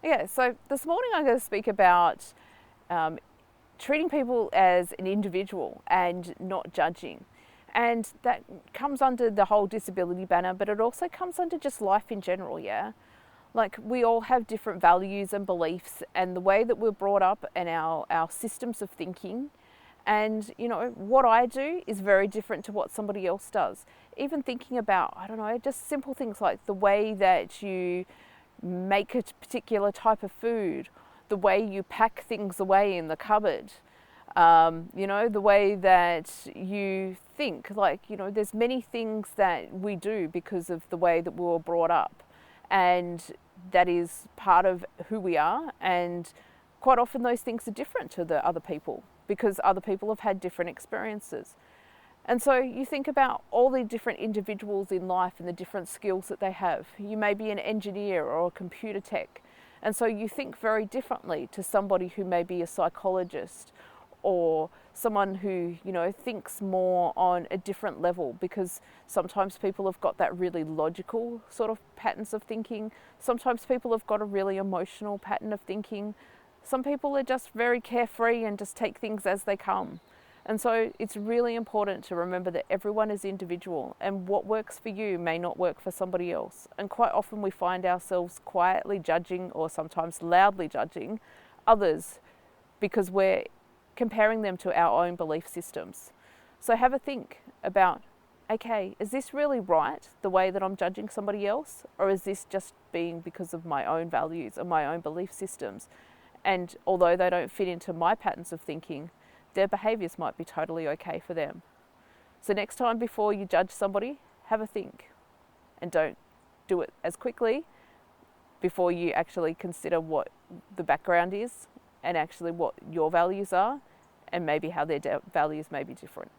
Yeah, so this morning I'm going to speak about um, treating people as an individual and not judging. And that comes under the whole disability banner, but it also comes under just life in general, yeah? Like, we all have different values and beliefs, and the way that we're brought up and our systems of thinking. And, you know, what I do is very different to what somebody else does. Even thinking about, I don't know, just simple things like the way that you make a particular type of food, the way you pack things away in the cupboard, you know, the way that you think. Like, you know, there's many things that we do because of the way that we were brought up. And that is part of who we are. And quite often those things are different to the other people because other people have had different experiences. And so you think about all the different individuals in life and the different skills that they have. You may be an engineer or a computer tech. And so you think very differently to somebody who may be a psychologist or someone who, you know, thinks more on a different level, because sometimes people have got that really logical sort of patterns of thinking. Sometimes people have got a really emotional pattern of thinking. Some people are just very carefree and just take things as they come. And so it's really important to remember that everyone is individual, and what works for you may not work for somebody else. And quite often we find ourselves quietly judging, or sometimes loudly judging, others because we're comparing them to our own belief systems. So have a think about, okay, is this really right, the way that I'm judging somebody else? Or is this just being because of my own values and my own belief systems? And although they don't fit into my patterns of thinking, their behaviours might be totally okay for them. So next time before you judge somebody, have a think, and don't do it as quickly before you actually consider what the background is and actually what your values are, and maybe how their values may be different.